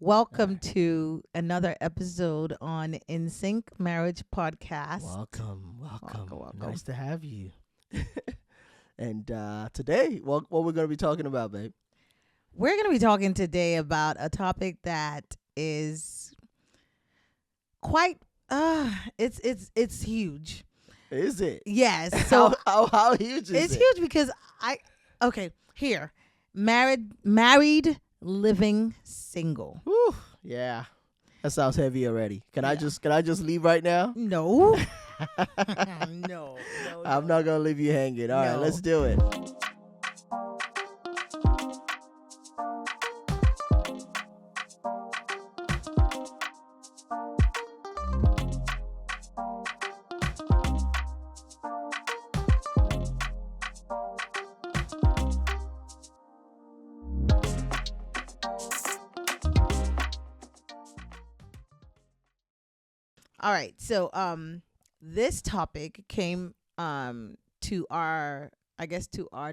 Welcome to another episode on Marriage podcast. Welcome. Nice to have you. And today, what we're going to be talking about, babe? We're going to be talking today about a topic that is quite it's huge. Is it? Yes. So how huge is it? It's huge because married, living single. Whew, yeah. That sounds heavy already. Can I just leave right now? No. No. I'm not going to leave you hanging. All right, let's do it. All right. So this topic came to our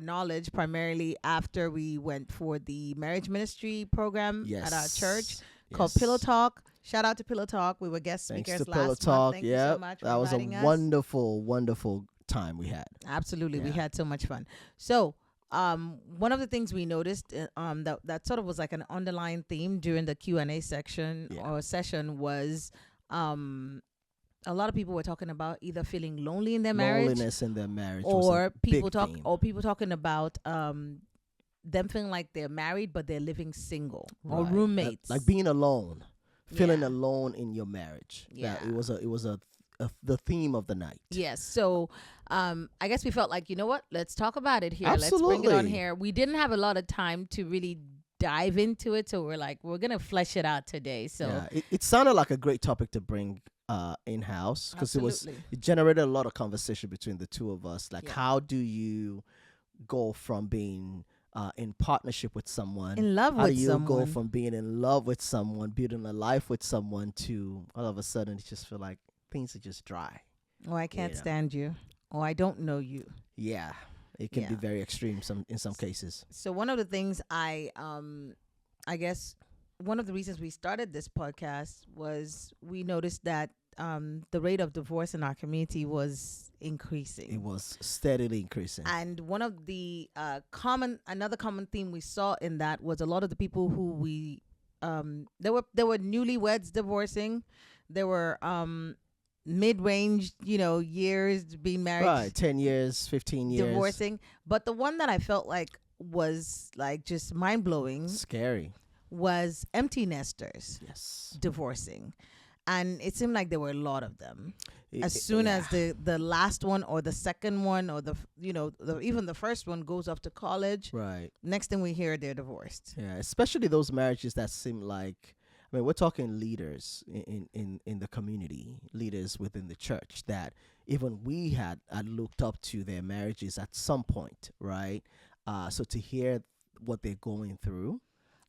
knowledge primarily after we went for the marriage ministry program at our church called Pillow Talk. Shout out to Pillow Talk. We were guest speakers Thanks to last Pillow month. Talk. Thank you so much for that was a inviting us. wonderful time we had. Absolutely. We had so much fun. So one of the things we noticed that sort of was like an underlying theme during the Q&A section or session was a lot of people were talking about either feeling lonely in their marriage, loneliness in their marriage, or people talking about them feeling like they're married but they're living single or roommates, like being alone, feeling alone in your marriage. It was the theme of the night. Yes. So I guess we felt like, you know what, let's talk about it here. Absolutely. Let's bring it on here. We didn't have a lot of time to really dive into it, so we're gonna flesh it out today. So it sounded like a great topic to bring in-house, because it generated a lot of conversation between the two of us. Like, how do you go from being in partnership with someone, in love with someone, go from being in love with someone, building a life with someone, to all of a sudden it just feel like things are just dry. Oh, I can't stand you. Oh, I don't know you. Yeah. It can be very extreme in some cases. So one of the things I guess one of the reasons we started this podcast was we noticed that the rate of divorce in our community was increasing. It was steadily increasing. And one of the another common theme we saw in that was a lot of the people who there were newlyweds divorcing. There were mid-range, years being married. Right, 10 years, 15 years. Divorcing. But the one that I felt like was like just mind-blowing. Scary. Was empty nesters. Yes. Divorcing. And it seemed like there were a lot of them. As soon as the last one or the second one or even the first one goes off to college. Right. Next thing we hear, they're divorced. Yeah, especially those marriages that seem like, we're talking leaders in the community, leaders within the church that even we had looked up to their marriages at some point, right? So to hear what they're going through.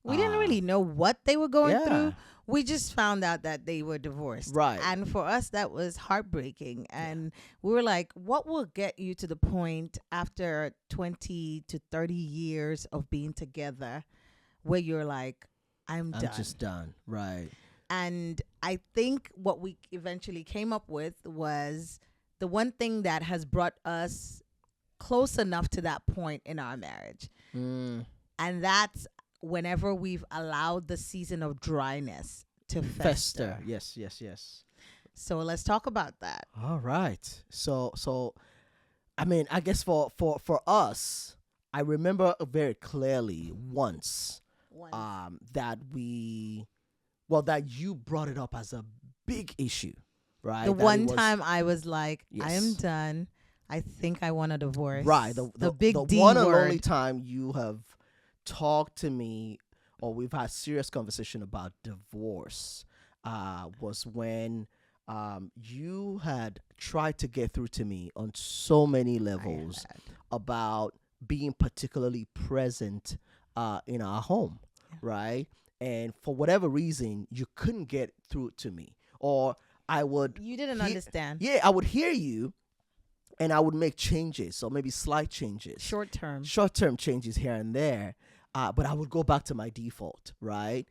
We didn't really know what they were going through. We just found out that they were divorced. Right. And for us, that was heartbreaking. And we were like, what will get you to the point after 20 to 30 years of being together where you're like, I'm done. I'm just done. Right. And I think what we eventually came up with was the one thing that has brought us close enough to that point in our marriage. And that's whenever we've allowed the season of dryness to fester. Yes. So let's talk about that. All right. So I guess for us, I remember very clearly once that you brought it up as a big issue, right? The one time I was like, I am done. I think I want a divorce. Right. The big D one word. and only time you have talked to me or we've had serious conversation about divorce was when you had tried to get through to me on so many levels about being particularly present in our home, right? And for whatever reason, you couldn't get through to me, or I would. You didn't understand. Yeah, I would hear you, and I would make changes, or maybe slight changes, short-term changes here and there. But I would go back to my default, right?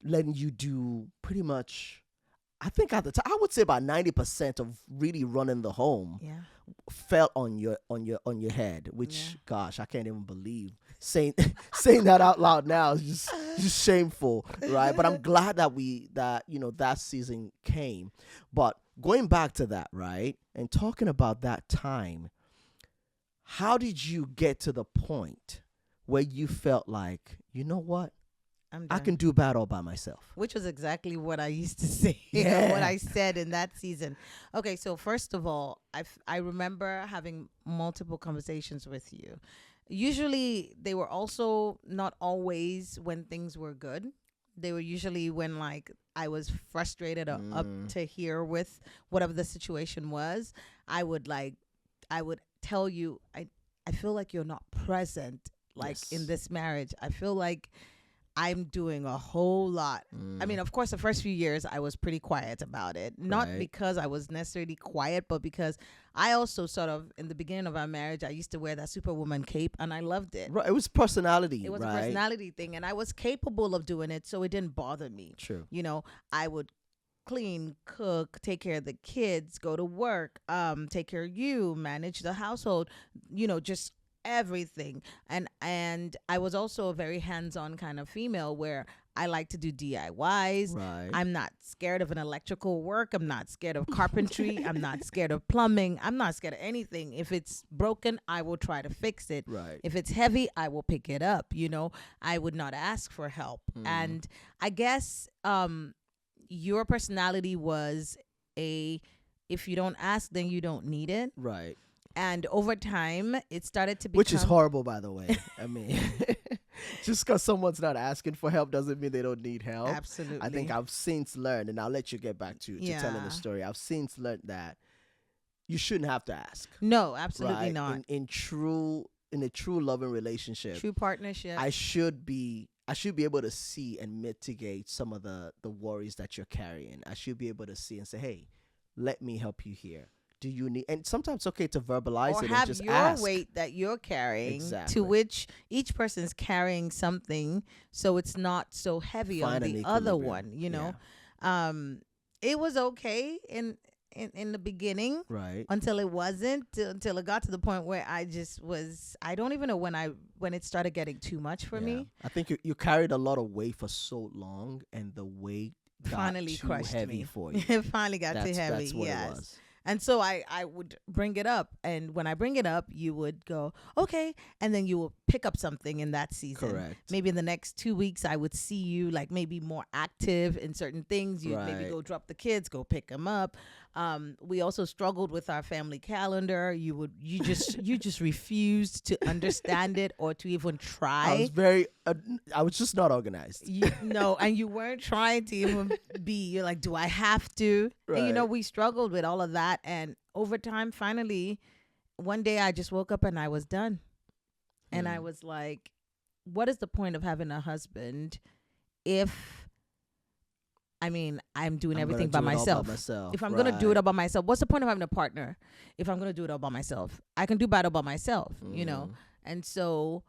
letting you do pretty much, I think at the time, I would say about 90% of really running the home Yeah. fell on your head, which Yeah. gosh, I can't even believe saying saying that out loud now is just shameful, right? But I'm glad that that season came. But going back to that, right, and talking about that time, how did you get to the point where you felt like, you know what, I'm I done. can do bad all by myself? Which was exactly what I used to say, Yeah. what I said in that season. Okay, so first of all, I remember having multiple conversations with you. Usually, they were also not always when things were good. They were usually when like I was frustrated or up to here with whatever the situation was. I would tell you, I feel like you're not present like Yes. in this marriage. I feel like I'm doing a whole lot. I mean, of course, the first few years I was pretty quiet about it. Not Right. because I was necessarily quiet, but because I also sort of, in the beginning of our marriage, I used to wear that Superwoman cape and I loved it. Right. It was personality, It was right? a personality thing and I was capable of doing it, so it didn't bother me. True. You know, I would clean, cook, take care of the kids, go to work, take care of you, manage the household, just everything. And I was also a very hands-on kind of female where I like to do DIYs. Right. I'm not scared of an electrical work. I'm not scared of carpentry. I'm not scared of plumbing. I'm not scared of anything. If it's broken, I will try to fix it. Right. If it's heavy, I will pick it up. I would not ask for help. And I guess your personality was if you don't ask, then you don't need it. Right. And over time, it started to become... Which is horrible, by the way. I mean, just because someone's not asking for help doesn't mean they don't need help. Absolutely. I think I've since learned, and I'll let you get back to telling Yeah. the story. I've since learned that you shouldn't have to ask. No, absolutely right? not. In a true loving relationship, True partnership. I should be able to see and mitigate some of the worries that you're carrying. I should be able to see and say, hey, let me help you here. Do you need, and sometimes it's okay to verbalize or it have and just your ask. weight that you're carrying, Exactly. to which each person's carrying something, so it's not so heavy Find on an the other equilibrium. one. It was okay in the beginning, Right. until it wasn't, until it got to the point where I don't even know when it started getting too much for me. I think you carried a lot of weight for so long, and the weight got Finally too crushed heavy me. for you. It finally got too heavy. That's what yes. it was. And so I would bring it up. And when I bring it up, you would go, okay. And then you will pick up something in that season. Correct. Maybe in the next 2 weeks, I would see you like maybe more active in certain things. You'd maybe Right. go drop the kids, go pick them up. We also struggled with our family calendar. You just refused to understand it or to even try. I was just not organized. And you weren't trying to even you're like, do I have to? Right. And we struggled with all of that. And over time, finally, one day I just woke up and I was done. And I was like, what is the point of having a husband if, I'm doing everything by myself? If I'm going to do it all by myself, what's the point of having a partner if I'm going to do it all by myself? I can do battle by myself, And so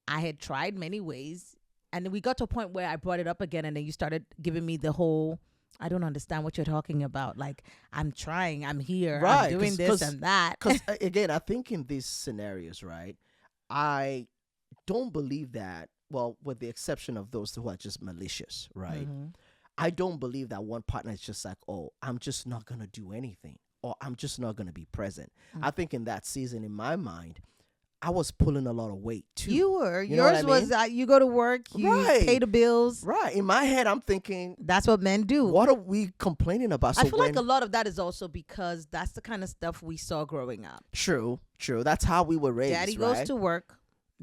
I had tried many ways. And then we got to a point where I brought it up again. And then you started giving me the whole, I don't understand what you're talking about. Like, I'm trying, I'm here, Right, I'm doing this and that. Because again, I think in these scenarios, right, I don't believe that, well, with the exception of those who are just malicious, right? Mm-hmm. I don't believe that one partner is just like, oh, I'm just not going to do anything, or I'm just not going to be present. I think in that season, in my mind, I was pulling a lot of weight too. You were. You know what Yours I mean? was you go to work, you Right. pay the bills. Right. In my head, I'm thinking, That's what men do. what are we complaining about? So I feel like a lot of that is also because that's the kind of stuff we saw growing up. True. That's how we were raised. Daddy right? goes to work.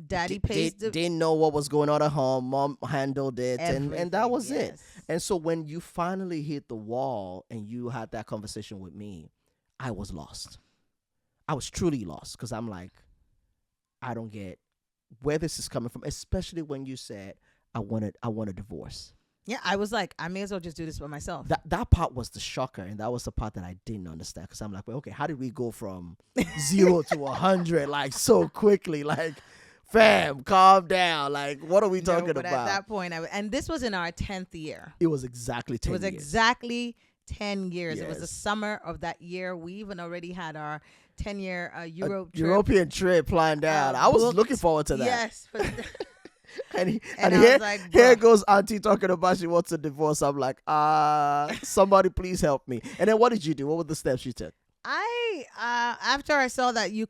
Daddy pays didn't know what was going on at home. Mom handled it, and that was it. yes. And so when you finally hit the wall and you had that conversation with me, I was lost. I was truly lost because I'm like, I don't get where this is coming from, especially when you said, I want a divorce. Yeah, I was like, I may as well just do this by myself. That part was the shocker, and that was the part that I didn't understand because I'm like, well, okay, how did we go from 0 to 100 like so quickly? Like, fam, calm down. Like, what are we No, talking but at about? that point, and this was in our 10th year. It was exactly 10 It was years. exactly 10 years. It was the Yes. summer of that year. We even already had our 10-year Europe trip. European trip planned out. I was booked. looking forward to that. Yes. And And I here, was like, here "Bruh." goes Auntie talking about she wants a divorce. I'm like, somebody please help me. And then what did you do? What were the steps you took? After I saw that, you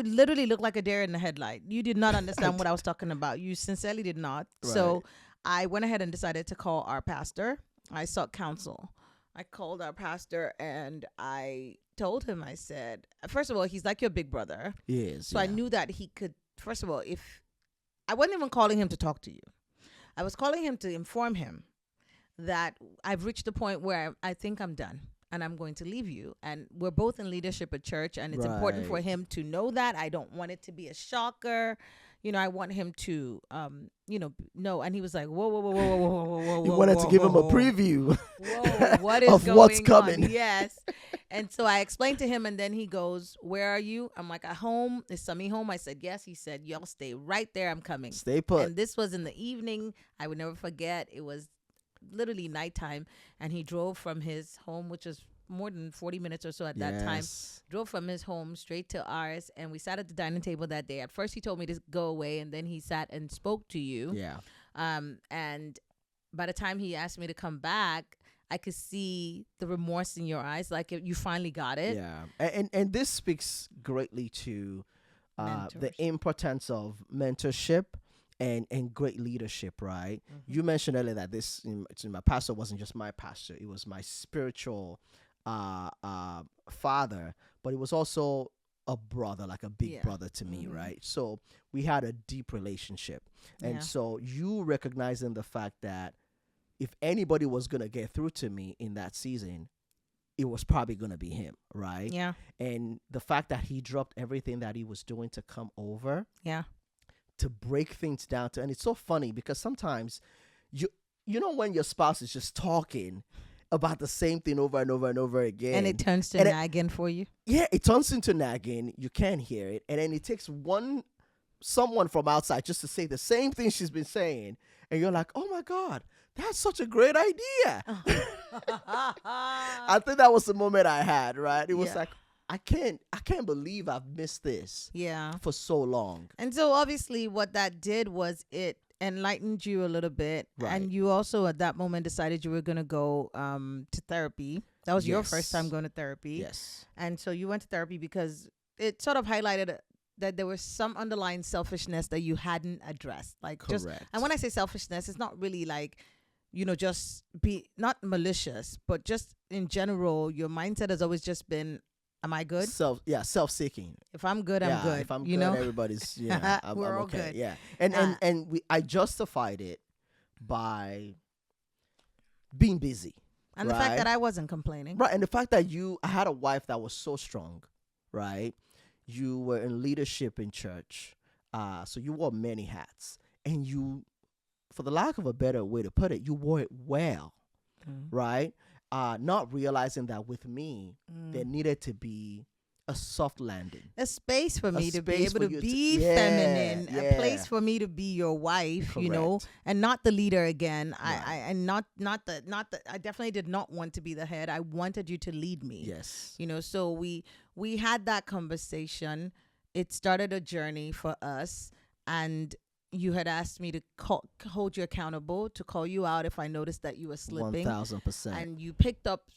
literally looked like a deer in the headlight. You did not understand what I was talking about. You sincerely did not. Right. So I went ahead and decided to call our pastor. I sought counsel. I called our pastor and I told him, I said, first of all, he's like your big brother. He is. So I knew that he could, first of all, if I wasn't even calling him to talk to you, I was calling him to inform him that I've reached the point where I think I'm done and I'm going to leave you. And we're both in leadership at church, and it's important for Right. him to know that. I don't want it to be a shocker. I want him to, know. And he was like, whoa, whoa, whoa, whoa, whoa, whoa, whoa, whoa. You wanted to give him a whoa. preview. Whoa, what is of going what's on? coming. Yes. And so I explained to him, and then he goes, where are you? I'm like, at home. Is Sami home? I said, yes. He said, y'all stay right there. I'm coming. Stay put. And this was in the evening. I would never forget. It was literally nighttime, and he drove from his home, which was more than 40 minutes or so at that time, Yes. drove from his home straight to ours, and we sat at the dining table that day. At first he told me to go away, and then he sat and spoke to you. Yeah. And by the time he asked me to come back, I could see the remorse in your eyes, like you finally got it. Yeah. And this speaks greatly to the Mentorship. importance of mentorship and great leadership, right? Mm-hmm. You mentioned earlier that my pastor wasn't just my pastor; it was my spiritual father, but it was also a brother, like a big Yeah. brother to me, Mhm. right? So we had a deep relationship, and Yeah. so you recognizing the fact that if anybody was gonna get through to me in that season, it was probably gonna be him, right? Yeah. And the fact that he dropped everything that he was doing to come over Yeah. to break things down to, and it's so funny because sometimes you know when your spouse is just talking about the same thing over and over and over again, And it turns to and nagging for you. it turns into nagging. You can't hear it, and then it takes someone from outside just to say the same thing she's been saying, and you're like, oh my God, that's such a great idea. I think that was the moment I had, right? It was Yeah. like, I can't believe I've missed this Yeah. for so long. And so obviously what that did was it enlightened you a little bit. Right. And you also at that moment decided you were going to go to therapy. That was your first time Yes. going to therapy. Yes. And so you went to therapy because it sort of highlighted that there was some underlying selfishness that you hadn't addressed. Like just, Correct. and when I say selfishness, it's not really like, just be not malicious, but just in general, your mindset has always just been, am I good? Self-seeking. If I'm good, I'm good. If I'm you good, know? everybody's I'm We're all okay. good. Yeah. Uh, And I justified it by being busy. And the fact right? that I wasn't complaining. Right, and the fact that I had a wife that was so strong, right? You were in leadership in church, so you wore many hats, and you, for the lack of a better way to put it, you wore it well, right? Not realizing that with me, there needed to be a soft landing. A space for me to be space able for to you be yeah, feminine, a yeah. place for me to be your wife, Correct. and not the leader again. Right. And not the I definitely did not want to be the head. I wanted you to lead me. Yes. So we had that conversation. It started a journey for us, and you had asked me to hold you accountable, to call you out if I noticed that you were slipping. 1000%. And you picked up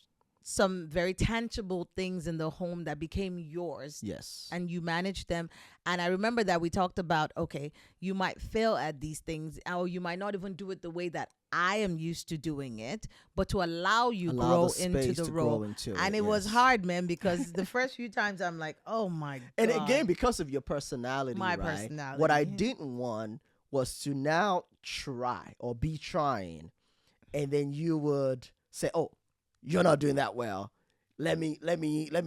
some very tangible things in the home that became yours. Yes. And you managed them. And I remember that we talked about, okay, you might fail at these things, or you might not even do it the way that I am used to doing it, but to allow you grow the into space the to role. grow into And it was hard, man, because the first few times I'm like, oh my God. And again, because of your personality, My right? personality. What I didn't want was to now try or be trying, and then you would say, "Oh, you're not doing that well. Let me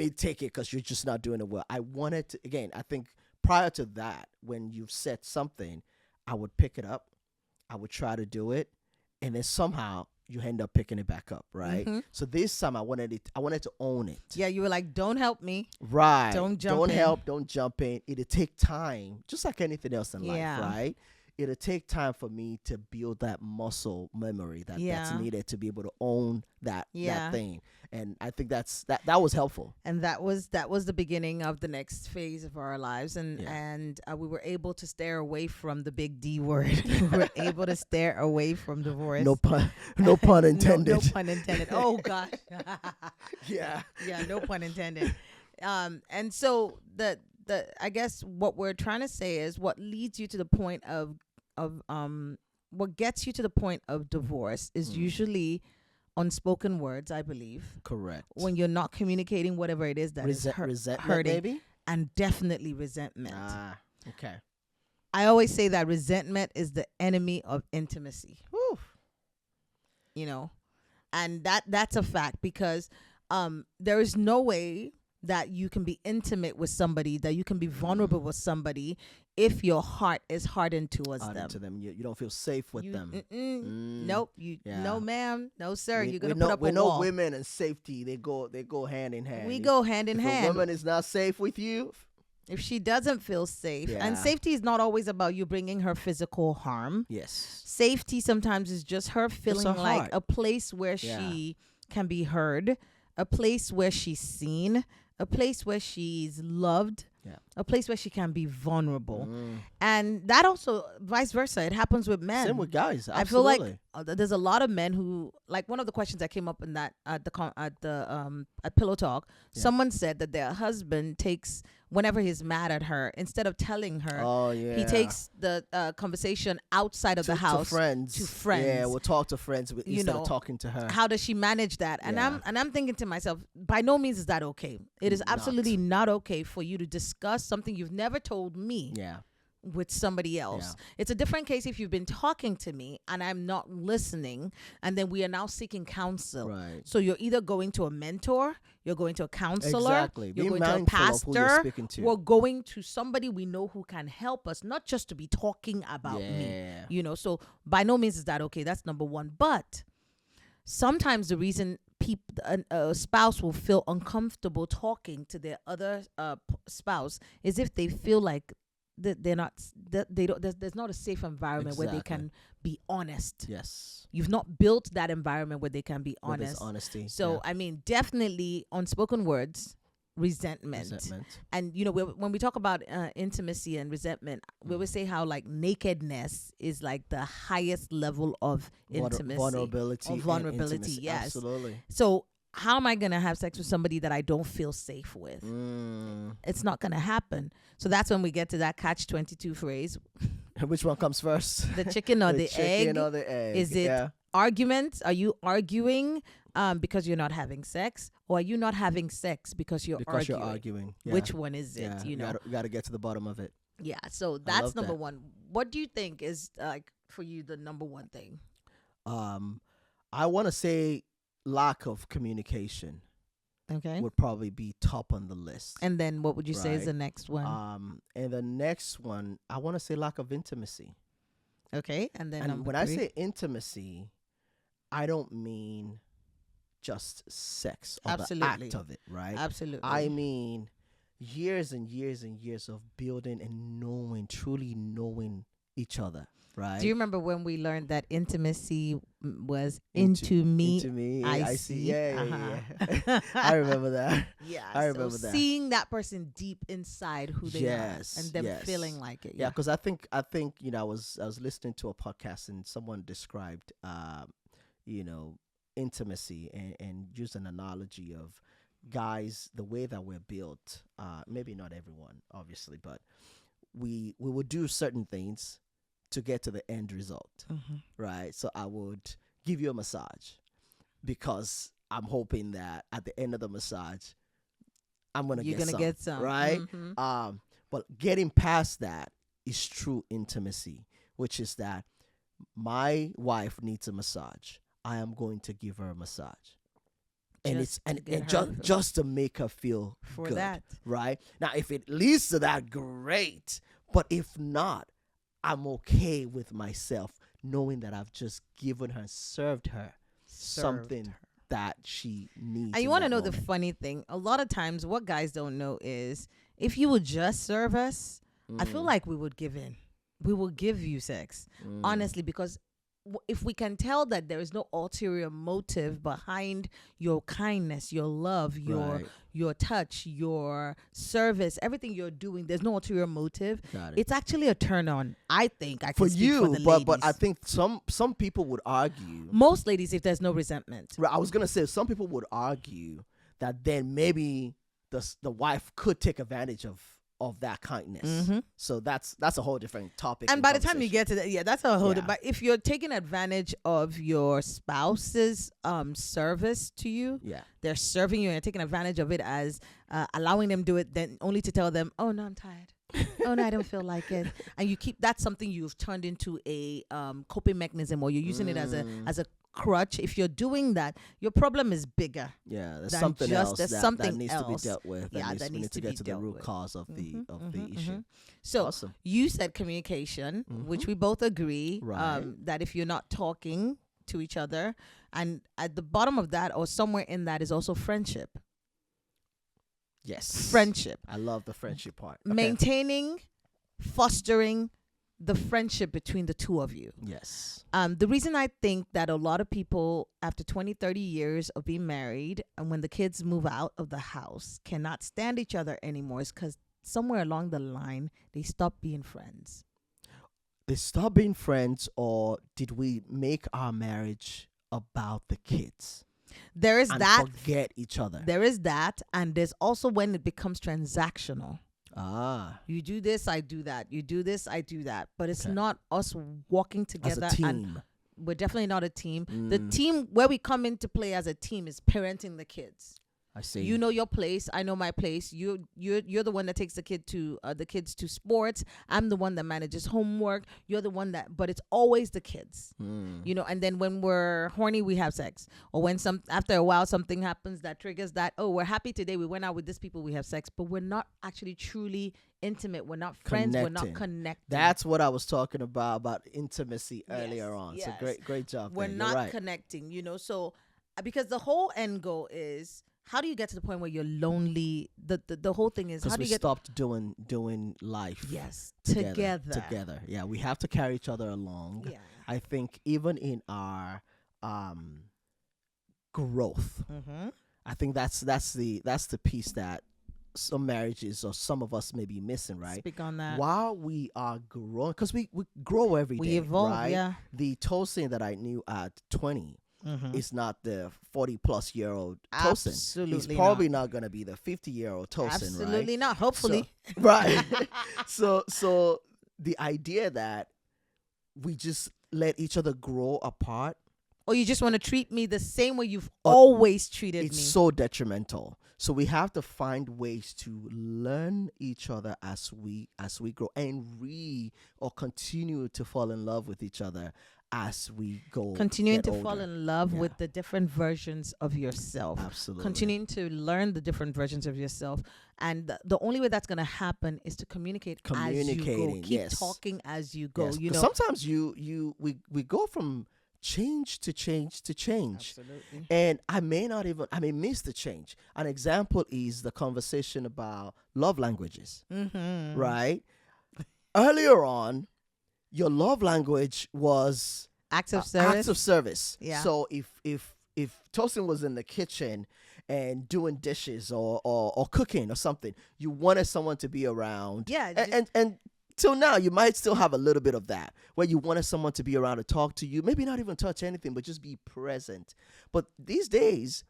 take it because you're just not doing it well." I wanted to, again, I think prior to that, when you've said something, I would pick it up, I would try to do it, and then somehow you end up picking it back up, right? Mm-hmm. So this time I wanted to own it. Yeah, you were like, don't help me. Right. Don't jump Don't in. help, don't jump in. It'll take time, just like anything else in Yeah. life, right? It'll take time for me to build that muscle memory that's needed to be able to own that thing. And I think that was helpful. And that was the beginning of the next phase of our lives. And we were able to steer away from the big D word. We were able to steer away from divorce. No pun intended. No pun intended. Oh gosh. Yeah. Yeah, no pun intended. And so the I guess what we're trying to say is what leads you to the point of what gets you to the point of divorce is usually unspoken words, I believe. Correct. When you're not communicating whatever it is that is resentment, hurting, maybe? and definitely resentment. Okay. I always say that resentment is the enemy of intimacy. Whew. You know, and that's a fact, because there is no way that you can be intimate with somebody, that you can be vulnerable with somebody, if your heart is hardened towards them. You don't feel safe with them. Nope. No, ma'am. No, sir. You're gonna put up a we wall. know women and safety. They go hand in hand. We go hand in hand. If a woman is not safe with you, if she doesn't feel safe, and safety is not always about you bringing her physical harm. Yes. Safety sometimes is just her feeling like heart. A place where she can be heard, a place where she's seen, a place where she's loved, a place where she can be vulnerable. And that also, vice versa, it happens with men. Same with guys. Absolutely. I feel like there's a lot of men who, like, one of the questions that came up in that at Pillow Talk, someone said that their husband takes, whenever he's mad at her, instead of telling her, he takes the conversation outside of the house to friends. Yeah, we'll talk to friends instead of talking to her. How does she manage that? And I'm thinking to myself, by no means is that okay. It is absolutely not okay for you to discuss something you've never told me with somebody else. It's a different case if you've been talking to me and I'm not listening, and then we are now seeking counsel. Right. So you're either going to a mentor, you're going to a counselor, you're going to a pastor, or going to somebody we know who can help us, not just to be talking about me. You know, so by no means is that okay. That's number one. But sometimes the reason a spouse will feel uncomfortable talking to their other spouse is if they feel like they're not, there's not a safe environment where they can be honest. Yes. You've not built that environment where they can be honest. Where there's honesty. So I mean, definitely unspoken words, resentment. And you know, when we talk about intimacy and resentment, we always say how like nakedness is like the highest level of intimacy, vulnerability. Yes, absolutely. So how am I going to have sex with somebody that I don't feel safe with? It's not going to happen. So that's when we get to that catch-22 phrase. Which one comes first? The chicken or the egg? Chicken or the egg. Is it arguments? Are you arguing because you're not having sex? Or are you not having sex because you're arguing? Yeah. Which one is it? You know, you got to get to the bottom of it. Yeah. So that's number one. What do you think is like for you the number one thing? I want to say lack of communication. Okay. Would probably be top on the list. And then what would you say is the next one? And the next one, I want to say lack of intimacy. Okay. And then when I say intimacy, I don't mean just sex or the act of it, right? Absolutely. I mean years and years and years of building and truly knowing each other. Right. Do you remember when we learned that intimacy was into me, I see? Yeah. I remember that. Yeah, I remember that. Seeing that person deep inside who they are and them feeling like it. Yeah, because I think you know I was listening to a podcast and someone described you know, intimacy and used an analogy of guys, the way that we're built. Maybe not everyone, obviously, but we would do certain things to get to the end result, right? So I would give you a massage because I'm hoping that at the end of the massage, you're gonna get some, right? But getting past that is true intimacy, which is that my wife needs a massage. I am going to give her a massage. Just to make her feel for good, that. Right? Now, if it leads to that, great. But if not, I'm okay with myself knowing that I've just given her, served her something that she needs. And you want to know the funny thing? A lot of times, what guys don't know is if you would just serve us, I feel like we would give in. We will give you sex, honestly, because if we can tell that there is no ulterior motive behind your kindness, your love, your touch, your service, everything you're doing, there's no ulterior motive. It's actually a turn on. I think I can for speak you, for the ladies. but I think some people would argue. Most ladies, if there's no resentment. Right, I was gonna say some people would argue that then maybe the wife could take advantage of that kindness. So that's a whole different topic. And by the time you get to that, that's a whole. But if you're taking advantage of your spouse's service to you, they're serving you and you're taking advantage of it as allowing them do it, then only to tell them, oh no, I'm tired. Oh no, I don't feel like it. And you keep that's something you've turned into a coping mechanism, or you're using it as a crutch. If you're doing that, your problem is bigger. Yeah, there's something else that needs to be dealt with. That needs to get to the root cause of the issue. So you said communication, which we both agree, that if you're not talking to each other, and at the bottom of that or somewhere in that is also friendship. Yes, friendship. I love the friendship part. Okay. Maintaining, fostering the friendship between the two of you. Yes. The reason I think that a lot of people after 20, 30 years of being married and when the kids move out of the house cannot stand each other anymore is because somewhere along the line they stop being friends. They stop being friends, or did we make our marriage about the kids? There is that. Forget each other. There is that. And there's also when it becomes transactional. You do this, I do that. You do this, I do that. But it's not us walking together as a team. And we're definitely not a team. The team where we come into play as a team is parenting the kids. I see. You know your place. I know my place. You're the one that takes the kids to sports. I'm the one that manages homework. You're the one that. But it's always the kids. You know. And then when we're horny, we have sex. Or when after a while something happens that triggers that. Oh, we're happy today. We went out with these people. We have sex. But we're not actually truly intimate. We're not friends. We're not connected. That's what I was talking about intimacy earlier on. Yes. So great job. We're not connecting. You know. So because the whole end goal is. How do you get to the point where you're lonely? The whole thing is how do you get stopped doing life? Yes, together. Yeah, we have to carry each other along. Yeah. I think even in our growth, I think that's the piece that some marriages or some of us may be missing. Right. Speak on that. While we are growing, because we grow every day. We evolve. Right? Yeah. The Tosin that I knew at 20. It's not the 40+ year old Tosin. Absolutely, he's probably not going to be the 50-year-old Tosin. Absolutely right? not. Hopefully, so, right. So the idea that we just let each other grow apart, or you just want to treat me the same way you've always treated me. It's so detrimental. So we have to find ways to learn each other as we grow and continue to fall in love with each other as we go. Continuing to older. fall in love with the different versions of yourself. Absolutely. Continuing to learn the different versions of yourself. And the only way that's going to happen is to communicate as you go. Keep talking as you go. Yes. You know, sometimes we go from change to change to change. Absolutely. And I may miss the change. An example is the conversation about love languages. Right? Earlier on, your love language was acts of service. Acts of service. Yeah. So if Tosin was in the kitchen and doing dishes or cooking or something, you wanted someone to be around. Yeah. And till now, you might still have a little bit of that, where you wanted someone to be around to talk to you, maybe not even touch anything, but just be present. But these days,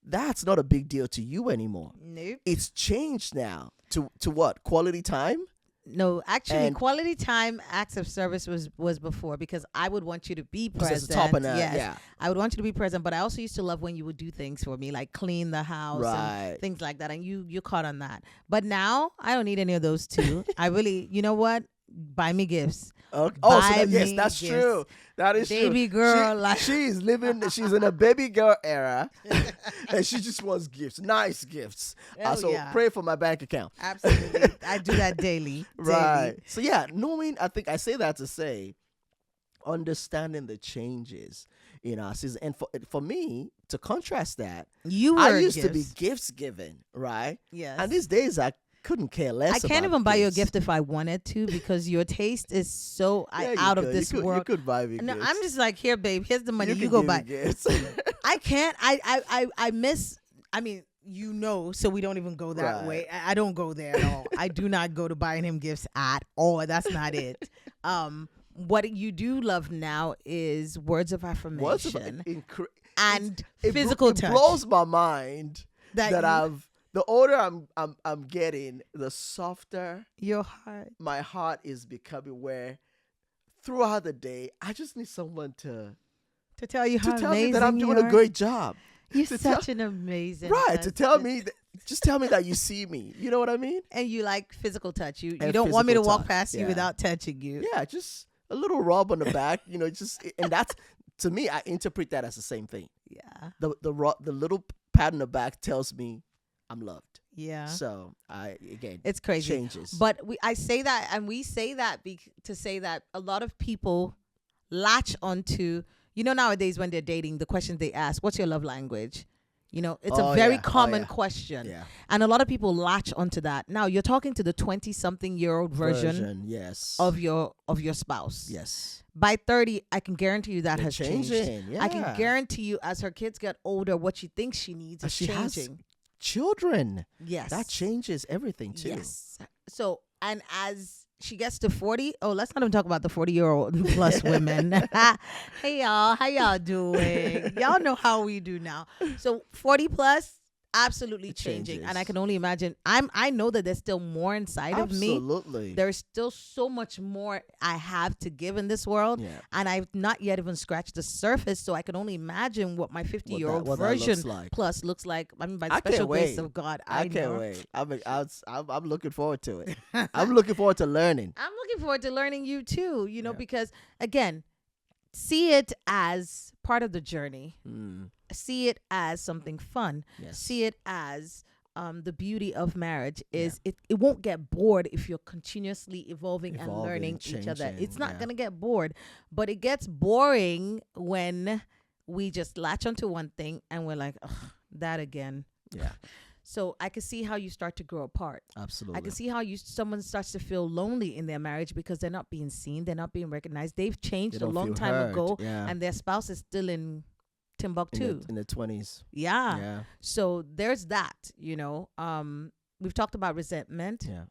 that's not a big deal to you anymore. Nope. It's changed now to what? Quality time? No, actually, quality time, acts of service was before, because I would want you to be present. Top of that, yes, yeah. I would want you to be present, but I also used to love when you would do things for me, like clean the house and things like that, and you caught on that. But now, I don't need any of those two. I really, you know what? Buy me gifts. Okay. Yes, that's gifts. True. That is baby true. girl. She's in a baby girl era, and she just wants gifts, nice gifts. Pray for my bank account. Absolutely. I do that daily. Right. So I think I say that to say, understanding the changes in our season. And for me, to contrast that, You were I used to be gifts. gifts given, right? Yes. And these days I couldn't care less. I can't about even buy you a gifts. gift if I wanted to because your taste is so Yeah, you out of could. this You world. could buy me No, gifts. I'm just like, here, babe. Here's the money. You could go give buy. me gifts. I can't. I miss. I mean, so we don't even go that Right. way. I don't go there at all. I do not go to buying him gifts at all. That's not it. What you do love now is words of affirmation What's and physical it touch. blows my mind That that you- the older I'm getting, the softer your heart. my heart is becoming. Where throughout the day, I just need someone to To tell you how tell amazing me that I'm you doing are. a great job. You're to such an amazing Right, to tell husband. me just tell me that you see me. You know what I mean? And you like physical touch. You And don't want me to physical walk touch, past you yeah. without touching you. Yeah, just a little rub on the back, and that's, to me, I interpret that as the same thing. Yeah. The little pat on the back tells me I'm loved. Yeah. So It's crazy. changes. But I say that, and we say that to say that a lot of people latch onto, nowadays when they're dating, the questions they ask, what's your love language? It's Oh, a very yeah. Oh, common yeah. question. Yeah. And a lot of people latch onto that. Now you're talking to the 20-something-year-old version yes. of your spouse. Yes. By 30, I can guarantee you that They're has changed. changing, I can yeah. guarantee you as her kids get older, what she thinks she needs is She has changing. children. Yes. That changes everything too. Yes. So, and as she gets to 40, let's not even talk about the 40-year-old plus women. Hey, y'all. How y'all doing? Y'all know how we do now. So 40 plus, absolutely changing. changes. And I can only imagine. I know that there's still more inside of me. Absolutely. There's still so much more I have to give in this world. Yeah. And I've not yet even scratched the surface. So I can only imagine what my 50-year-old what that looks version like. plus looks like. I mean, by the I can't special grace wait. of God, I can't know. wait. I'm looking forward to it. I'm looking forward to learning. I'm looking forward to learning you too, Yeah. because again, see it as part of the journey. See it as something fun. Yes. See it as the beauty of marriage is it won't get bored if you're continuously evolving and learning each other. changing, It's not yeah. going to get bored, but it gets boring when we just latch onto one thing and we're like, ugh, that again. Yeah. So I can see how you start to grow apart. Absolutely. I can see how someone starts to feel lonely in their marriage because they're not being seen, they're not being recognized. They've changed They a don't long feel time heard, ago, yeah. and their spouse is still in Timbuktu. in the 20s. Yeah. Yeah. So there's that. We've talked about resentment Yeah.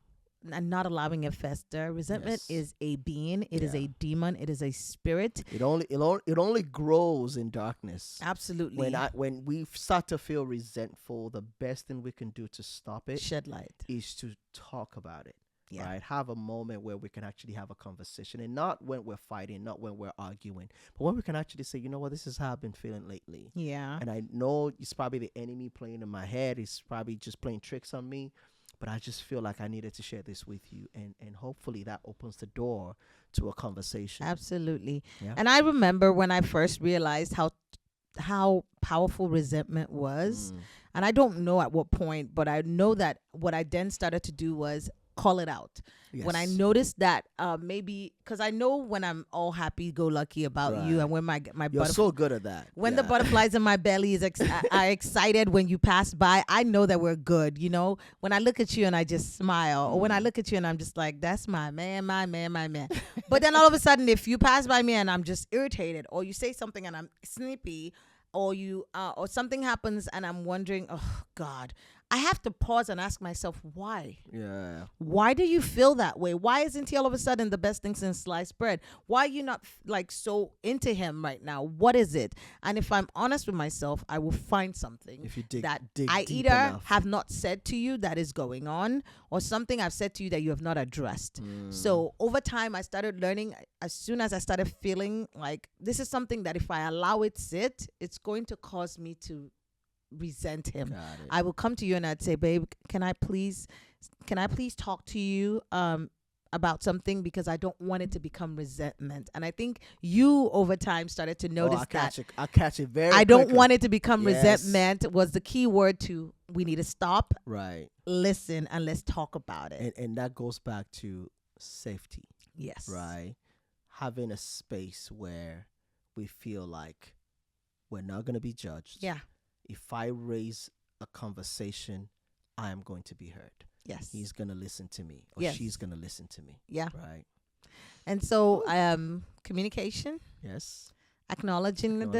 and not allowing it fester. Resentment Yes. is a being. It is Yeah. a demon. It is a spirit. It only grows in darkness. Absolutely. When we start to feel resentful, the best thing we can do to stop it Shed light. is to talk about it. Yeah. Right? Have a moment where we can actually have a conversation, and not when we're fighting, not when we're arguing, but when we can actually say, you know what, this is how I've been feeling lately. Yeah. And I know it's probably the enemy playing in my head. It's probably just playing tricks on me. But I just feel like I needed to share this with you. And hopefully that opens the door to a conversation. Absolutely. Yeah. And I remember when I first realized how powerful resentment was. And I don't know at what point, but I know that what I then started to do was call it out. When I Yes. noticed that maybe, because I know when I'm all happy-go-lucky about you, Right. and when my You're so good at that. when Yeah. the butterflies in my belly are excited when you pass by, I know that we're good. When I look at you and I just smile, or when I look at you and I'm just like, that's my man, my man, my man. But then all of a sudden, if you pass by me and I'm just irritated, or you say something and I'm snippy, or or something happens and I'm wondering, oh God, I have to pause and ask myself, why? Yeah. Why do you feel that way? Why isn't he all of a sudden the best thing since sliced bread? Why are you not so into him right now? What is it? And if I'm honest with myself, I will find something If you dig that dig I deep either enough. have not said to you that is going on, or something I've said to you that you have not addressed. So over time, I started learning. As soon as I started feeling like this is something that if I allow it sit, it's going to cause me to resent him. Got it. I will come to you and I'd say, babe, can I please talk to you about something, because I don't want it to become resentment. And I think you over time started to notice I catch it very I don't quickly. want it to become Yes. resentment was the key word to, we need to stop, Right. listen, and let's talk about it. And that goes back to safety, Yes. right? Having a space where we feel like We're not going to be judged. Yeah. If I raise a conversation, I am going to be heard. Yes. He's going to listen to me, or Yes. she's going to listen to me. Yeah. Right. And so, communication, Yes. acknowledging that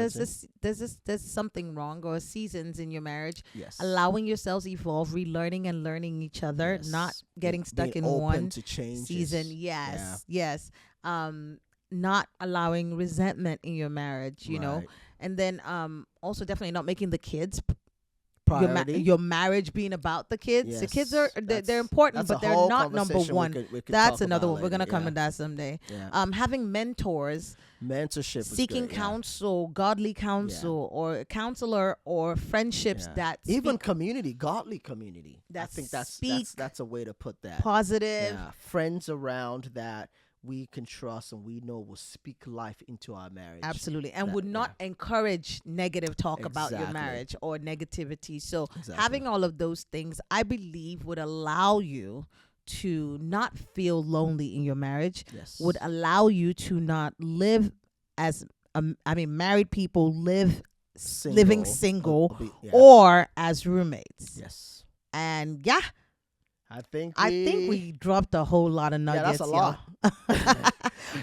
there's something wrong or seasons in your marriage, Yes. allowing yourselves evolve, relearning and learning each other, Yes. not getting stuck Being in open one to changes. season. Yes. Not allowing resentment in your marriage, you know, Right. and then also definitely not making the kids Priority. your marriage being about the kids. Yes. The kids are they're That's important, but a they're whole not number conversation one. we could That's talk another about one. We're gonna later. come Yeah. to that someday. Yeah. Having mentors, Mentorship is seeking good, yeah. counsel, godly counsel, or a counselor, or friendships Yeah. that even speak community, godly community. I that think speak that's a way to put that. positive. Yeah, friends around that we can trust and we know will speak life into our marriage. Absolutely. And That- would not encourage negative talk about your Exactly. marriage or negativity. So Exactly. having all of those things, I believe, would allow you to not feel lonely in your marriage, Yes. would allow you to not live as, married people live living single Yeah. or as roommates. Yes. And yeah, I think we dropped a whole lot of nuggets. that's a lot.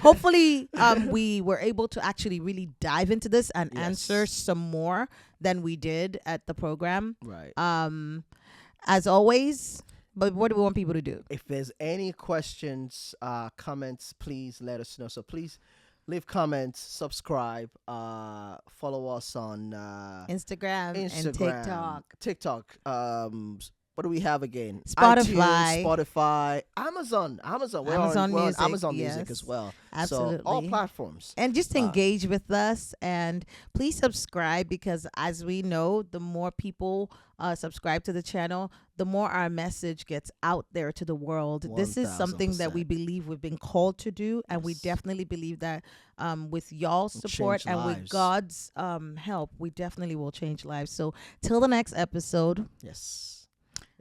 Hopefully, we were able to actually really dive into this and Yes. answer some more than we did at the program. Right. As always, but what do we want people to do? If there's any questions, comments, please let us know. So please leave comments, subscribe, follow us on Instagram and TikTok. TikTok. What do we have again? Spotify. iTunes, Spotify, Amazon. We're Amazon on Music, Amazon Music yes. as well. Absolutely. So all platforms. And just engage with us, and please subscribe, because as we know, the more people subscribe to the channel, the more our message gets out there to the world. This is something that we 1000%. believe we've been called to do, and we Yes. definitely believe that with y'all's support change and with lives. God's help, we definitely will change lives. So till the next episode. Yes.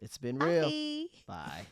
It's been real. Bye. Bye.